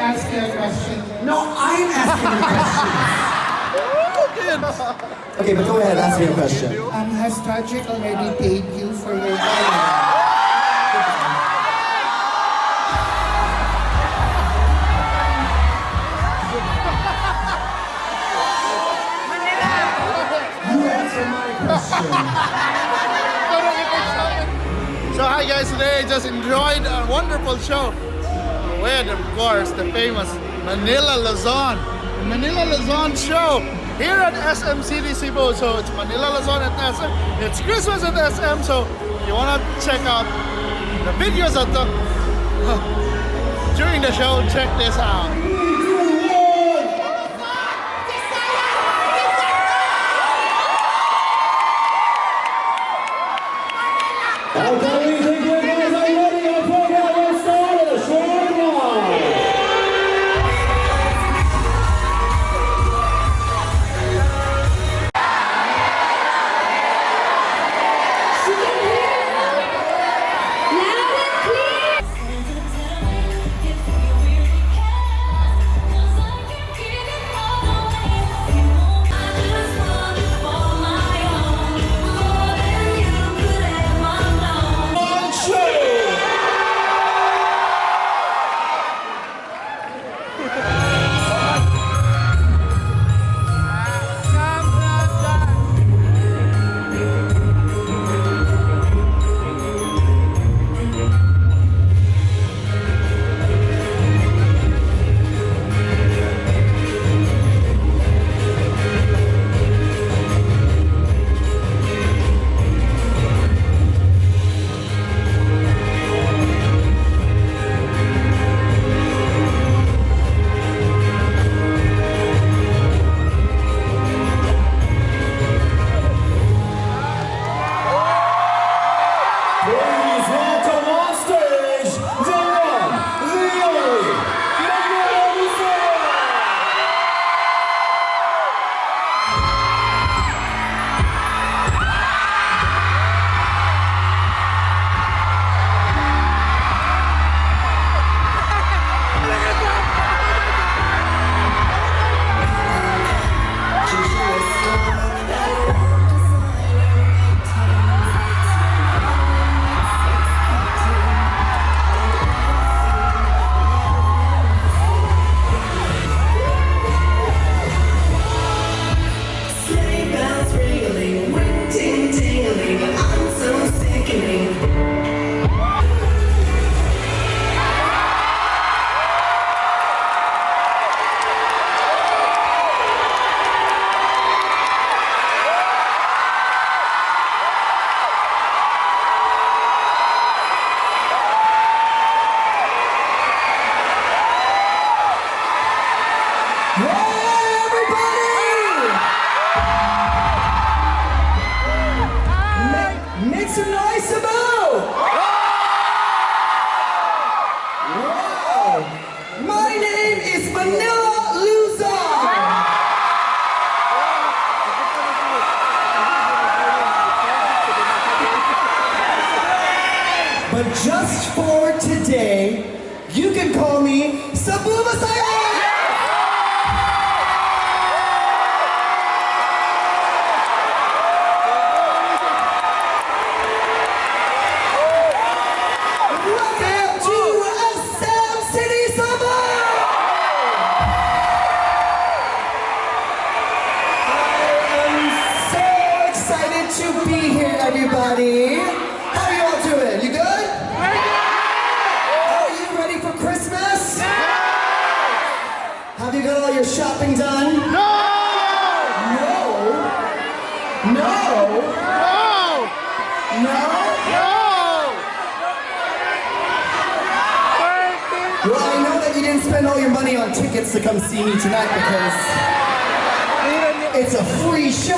ask you a question? No, I'm asking you questions. Okay, but go ahead, ask me a question. Has Tragic already paid you for your holiday? You answer my question. So hi guys, today I just enjoyed a wonderful show with, of course, the famous Manila Luzon Show here at SM City Cebu. So it's Manila Luzon at SM. It's Christmas at SM. So if you want to check out the videos that took during the show, check this out. Okay, we think you guys are ready. Our program will start in a short while. Please welcome on stage the one, the only, Manila Luzon. Sleigh bells ringling, ring ting tingling, I'm so sickening. Hey, everybody! Make some noise, Cebu! Wow! My name is Manila Luzon! But just for today, you can call me Cebu Masaya! Welcome to SM City Cebu! I'm so excited to be here, everybody. How are you all doing? You good? Are you ready for Christmas? Have you got all your shopping done? No! No? Well, I know that you didn't spend all your money on tickets to come see me tonight because it's a free show.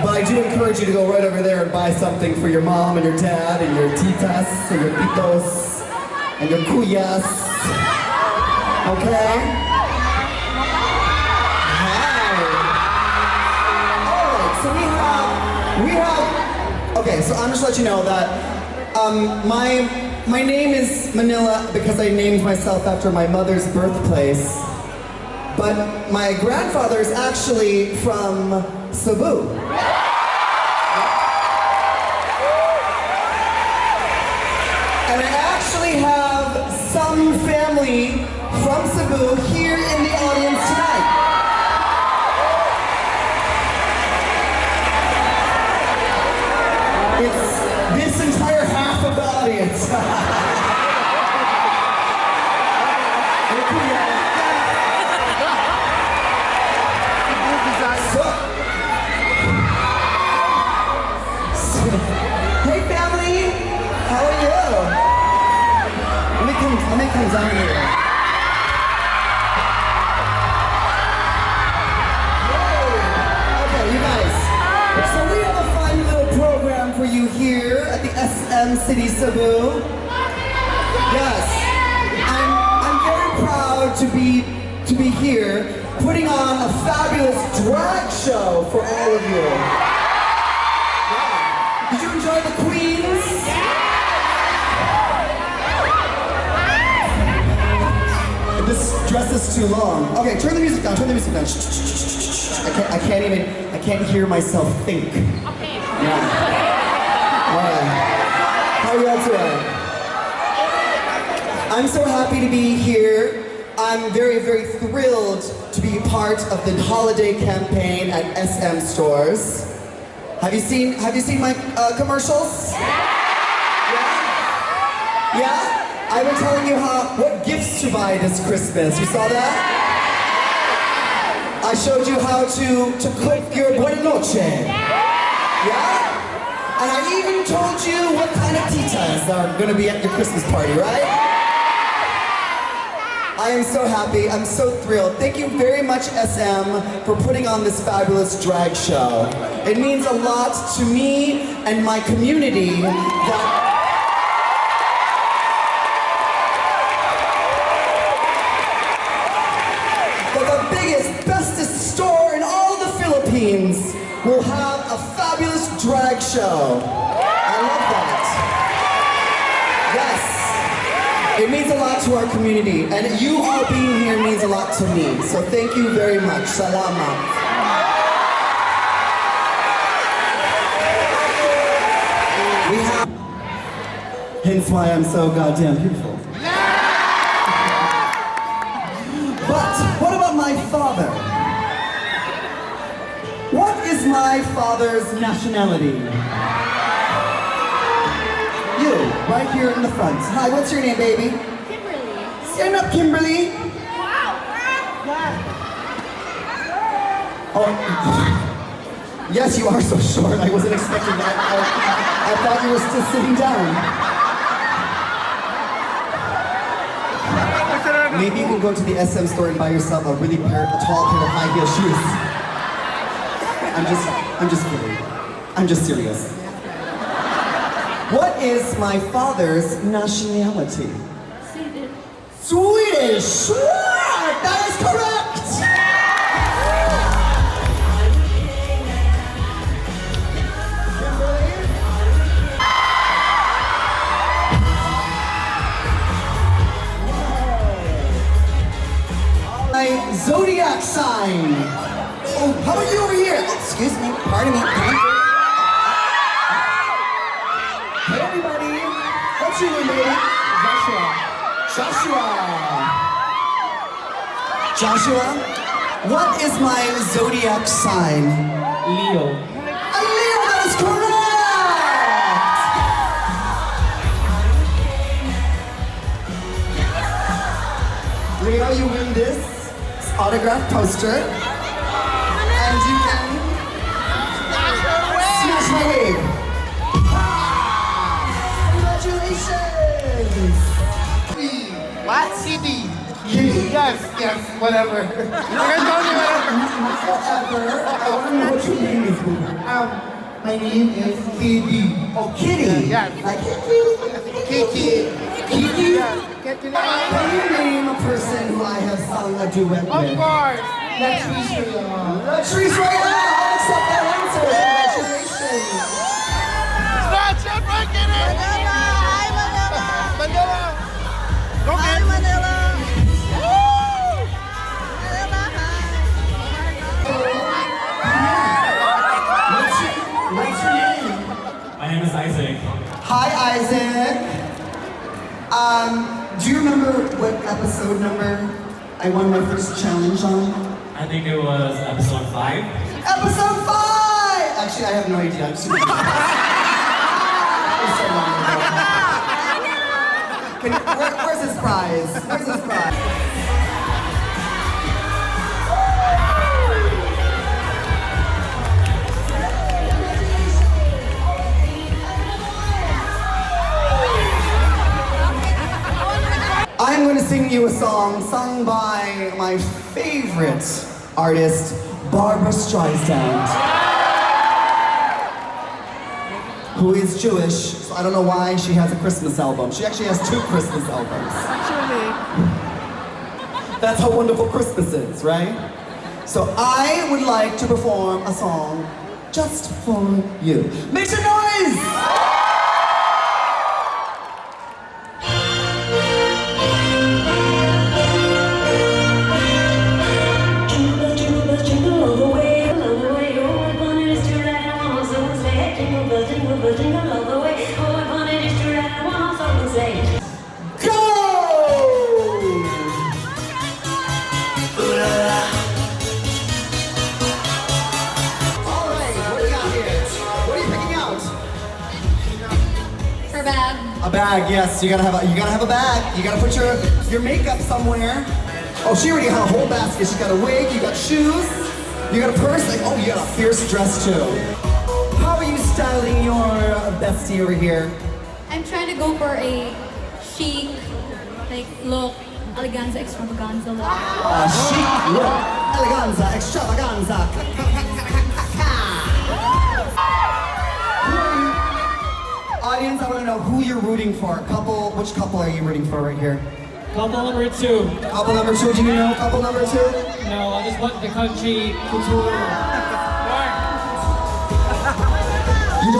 But I do encourage you to go right over there and buy something for your mom and your dad and your titas and your titos and your kuyas. Okay? Hi. Alright, so we have, okay, Okay, so I'm just to let you know that my name is Manila because I named myself after my mother's birthplace. But my grandfather is actually from Cebu. And I actually have some family from Cebu here in the audience tonight. It's this entire half of the audience. Hey family, how are you? Let me come down here. Okay, you guys. So we have a fun little program for you here at the SM City Cebu. Yes, I'm very proud to be here, putting on a fabulous drag show for all of you. Did you enjoy the Queens? This dress is too long. Okay, turn the music down, turn the music down. Shh, shh, shh, shh. I can't hear myself think. Okay. Yeah. All right. How are you all doing? I'm so happy to be here. I'm very, very thrilled to be part of the holiday campaign at SM stores. Have you seen my commercials? Yeah? I've been telling you what gifts to buy this Christmas. You saw that? I showed you how to cook your buena noche. Yeah? And I even told you what kind of titas are gonna be at your Christmas party, right? I am so happy, I'm so thrilled. Thank you very much, SM, for putting on this fabulous drag show. It means a lot to me and my community that the biggest, bestest store in all the Philippines will have a fabulous drag show. I love that. Yes. It means a lot to our community, and you all being here means a lot to me. So thank you very much. Salamat. We have... Hence why I'm so goddamn beautiful. But what about my father? What is my father's nationality? You, right here in the front. Hi, what's your name, baby? Kimberly. Stand up, Kimberly. Wow. Oh, yes, you are so short. I wasn't expecting that. I thought you were still sitting down. Maybe you can go to the SM store and buy yourself a really tall pair of high heel shoes. I'm just kidding. I'm just serious. What is my father's nationality? Swedish! Sure! That is correct! My zodiac sign! Oh, how about you over here? Oh, excuse me, pardon me. Hey everybody! What's your name, baby? Joshua, what is my zodiac sign? Leo. A Leo, that is correct! Leo, you win this autograph poster. And you can smash my wig. Congratulations! What? CD. Kitty. Yes, whatever. You can tell me whatever. Whatever. I want to know what your name is, baby. My name is Kitty. Oh, Kitty. Yes. Like Kitty. Kitty. Kitty. Get to Can you name a person who I have sung a duet Of with? course. Latrice Royale. Latrice Royale. I'll accept that answer. Congratulations. My name is Isaac. Hi, Isaac. Do you remember what episode number I won my first challenge on? I think it was episode 5. Episode 5! Actually, I have no idea. I'm super. That was so long ago. Where's his prize? Where's his prize? I'm going to sing you a song sung by my favorite artist, Barbara Streisand, who is Jewish, so I don't know why she has a Christmas album. She actually has 2 Christmas albums. That's how wonderful Christmas is, right? So I would like to perform a song just for you. Make some noise! A bag, yes. You gotta have a bag. You gotta put your makeup somewhere. Oh, she already had a whole basket. She got a wig. You got shoes. You got a purse. Like, oh, you got a fierce dress too. How are you styling your bestie over here? I'm trying to go for a chic, like look, eleganza, extravaganza look. Chic look, eleganza, extravaganza. Audience, I want to know who you're rooting for. Which couple are you rooting for right here? Couple number 2. Couple number 2, do you know couple number 2? No, I just want the country couture. You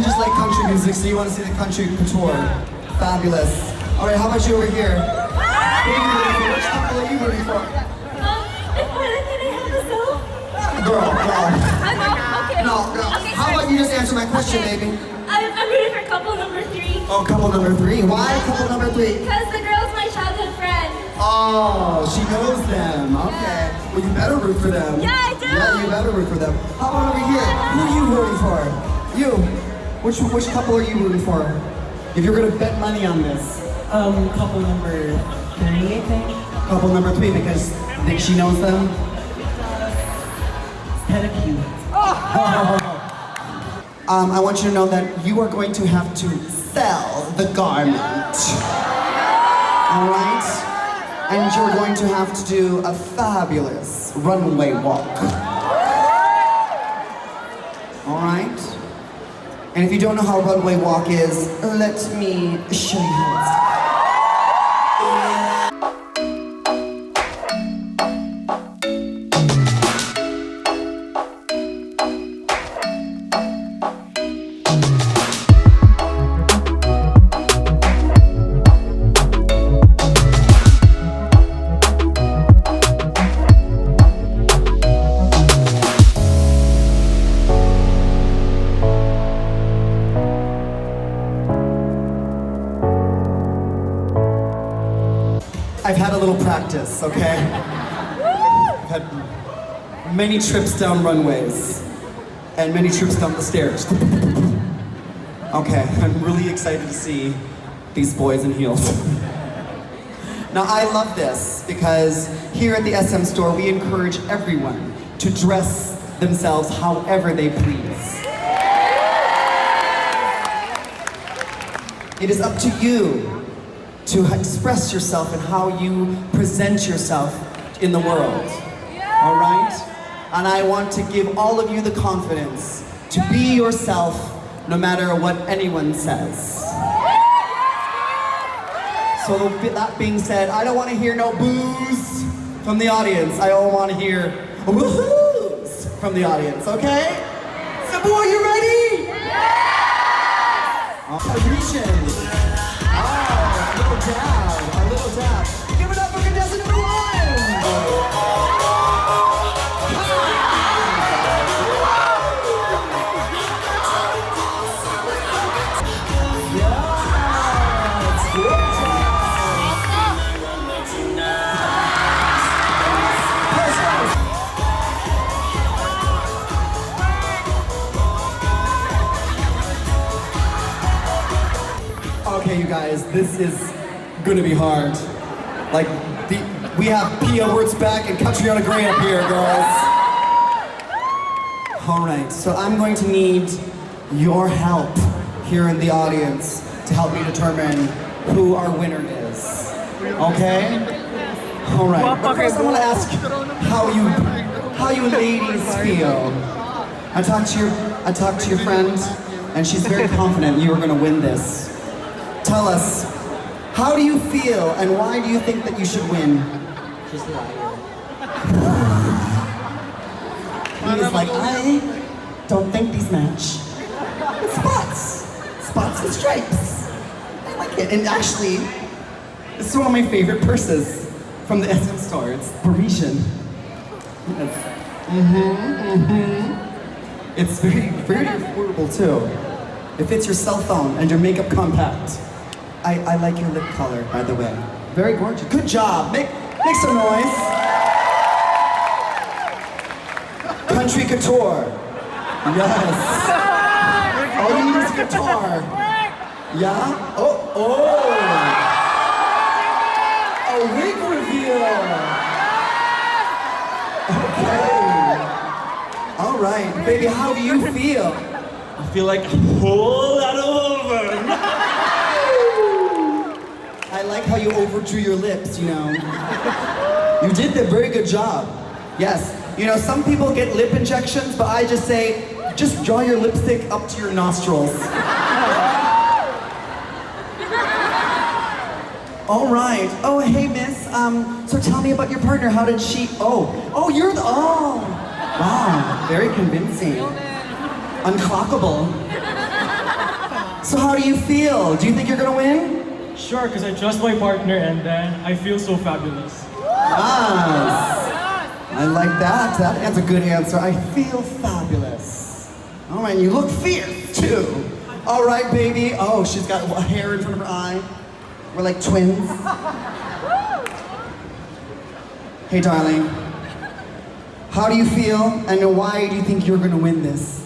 just like country music, so you want to see the country couture. Fabulous. All right, how about you over here? Who are you rooting for? Which couple are you rooting for? Girl. Okay. No. Okay, How about you just answer my question, baby? I'm rooting for couple number 3. Oh, couple number 3. Why couple number 3? Because the girl's my childhood friend. Oh, she knows them. Okay. Well, you better root for them. Yeah, I do. Yeah, you better root for them. How about over here? Who are you rooting for? You. Which couple are you rooting for? If you're gonna bet money on this. Couple number 3, I think. Couple number 3 because you think she knows them? Kind of cute. I want you to know that you are going to have to sell the garment. All right? And you're going to have to do a fabulous runway walk. All right? And if you don't know how a runway walk is, let me show you how it's done. I've had a little practice, okay? I've had many trips down runways and many trips down the stairs. Okay, I'm really excited to see these boys in heels. Now I love this because here at the SM store we encourage everyone to dress themselves however they please. It is up to you to express yourself and how you present yourself in the world. All right? And I want to give all of you the confidence to be yourself no matter what anyone says. So that being said, I don't want to hear no boos from the audience. I all want to hear woohoos from the audience, okay? Cebu, are you ready? Yes! Audition. A little dab. Give it up for contestant number 1! Okay, you guys, this is gonna be hard. Like, we have Pia Wurtzbach and Catriona Gray up here, girls. All right, so I'm going to need your help here in the audience to help me determine who our winner is. Okay? All right. But first, I want to ask how you ladies feel. I talked to your friend, and she's very confident you are going to win this. Tell us, how do you feel, and why do you think that you should win? She's a liar. He's like, I don't think these match. It's spots and stripes. I like it. And actually, this is one of my favorite purses from the SM store. It's Parisian. Yes. It's very, very affordable too. It fits your cell phone and your makeup compact. I like your lip color, by the way. Very gorgeous. Good job. Make some noise. Country couture. Yes. All you need is a guitar. Yeah? Oh. A wig reveal. Okay. All right. Baby, how do you feel? I feel like a whole lot of over. I like how you overdrew your lips, you know. You did a very good job. Yes. You know, some people get lip injections, but I just say, just draw your lipstick up to your nostrils. All right. Oh, hey, miss. So tell me about your partner. How did she... Oh, you're the... Oh. Wow. Very convincing. Unclockable. So how do you feel? Do you think you're gonna win? Sure, because I trust my partner and then I feel so fabulous. Nice. I like that. That's a good answer. I feel fabulous. All right, you look fierce too. All right, baby. Oh, she's got hair in front of her eye. We're like twins. Hey, darling. How do you feel, and why do you think you're gonna win this?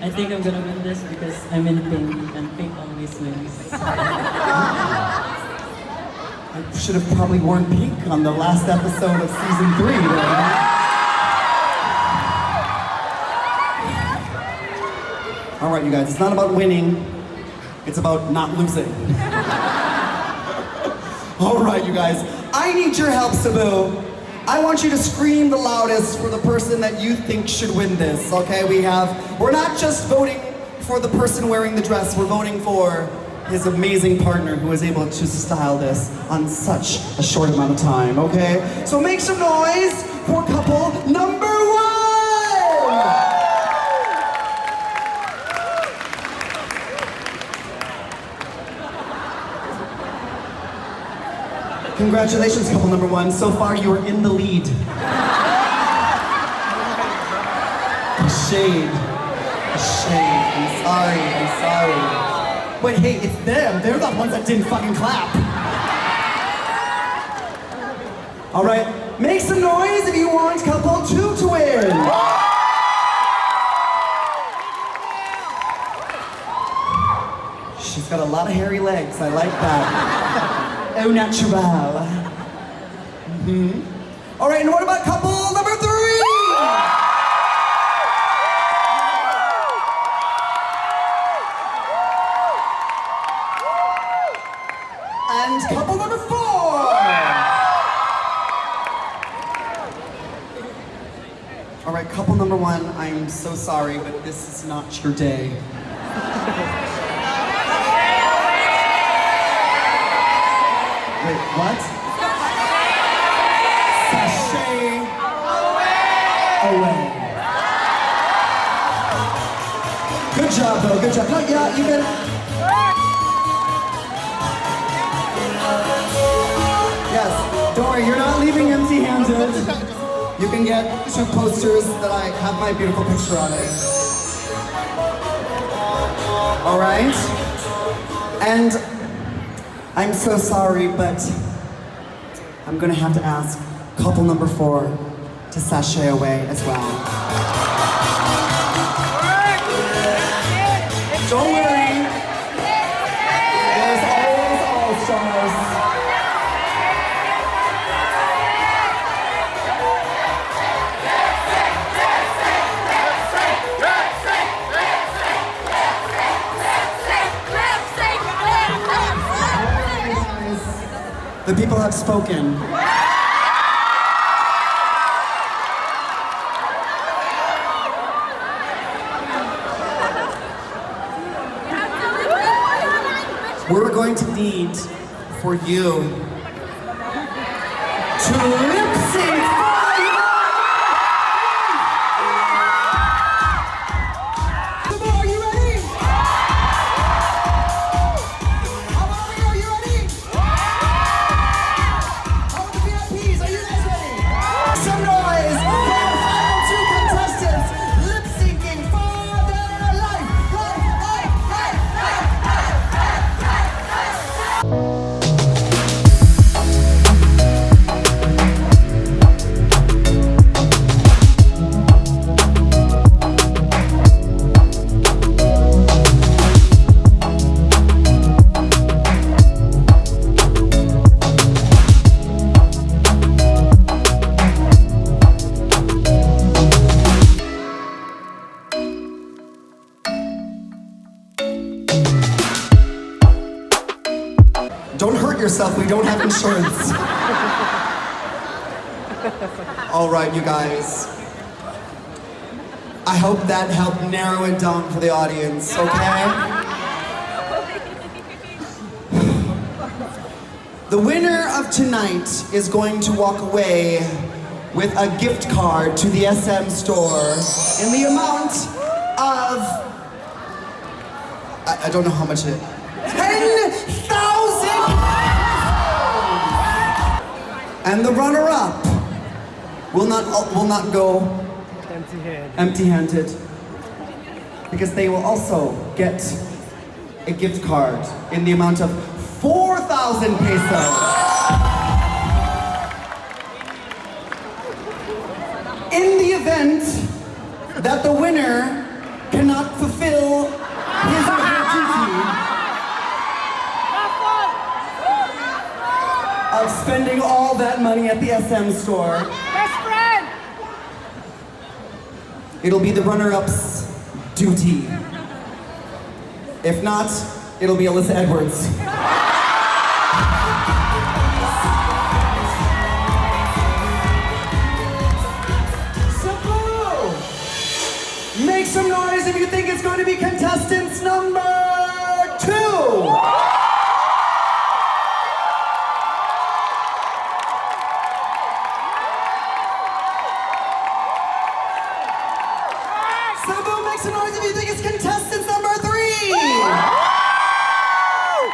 I think I'm gonna win this because I'm in pink, and pink always wins. I should have probably worn pink on the last episode of season 3. All right, you guys, it's not about winning, it's about not losing. All right, you guys, I need your help, Cebu. I want you to scream the loudest for the person that you think should win this, okay? We're not just voting for the person wearing the dress, we're voting for his amazing partner who was able to style this on such a short amount of time, okay? So make some noise for couple number 1! Congratulations, couple number 1. So far, you are in the lead. Shade. I'm sorry. Wait, hey, it's them. They're the ones that didn't fucking clap. All right, make some noise if you want couple 2 to win. She's got a lot of hairy legs. I like that. Au natural. All right, and what about couple number 3? And couple number 4. All right, couple number 1, I'm so sorry, but this is not your day. Wait, what? Sashay away. Good job, though. Good job. No, yeah, you can. Yes. Don't worry, you're not leaving empty-handed. You can get 2 posters that I have my beautiful picture on it. All right. And I'm so sorry, but I'm gonna have to ask couple number 4 to sashay away as well. Don't worry. There's The people have spoken. We're going to need for you to lip sync for your Cebu, are you ready? How about we are you ready? How about the VIPs? Are you guys ready? Some noise for our final two contestants lip syncing for their life. Don't hurt yourself, we don't have insurance. All right, you guys. I hope that helped narrow it down for the audience, okay? The winner of tonight is going to walk away with a gift card to the SM store in the amount of, I don't know how much it is. 10,000! And the runner-up will not go empty-handed, because they will also get a gift card in the amount of 4,000 pesos. In the event that the winner cannot fulfill his or her duty of spending all that money at the SM store, best friend, it'll be the runner-up's duty. If not, it'll be Alyssa Edwards. Cebu! Make some noise if you think it's going to be contestants number 2! Cebu, make some noise if you think it's contestants number 3!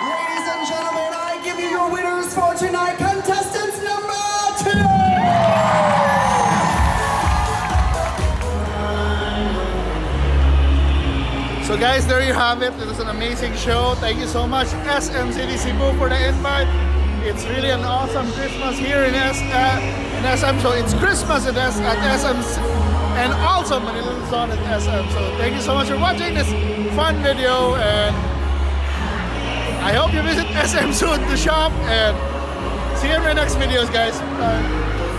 Ladies and gentlemen, I give you your winners for tonight, contestants number 2! So guys, there you have it. It was an amazing show. Thank you so much, SM City Cebu, for the invite. It's really an awesome Christmas here in SM. So it's Christmas at SM and also Manila Luzon at SM. So thank you so much for watching this fun video, and I hope you visit SM soon to shop, and see you in my next videos, guys. Bye.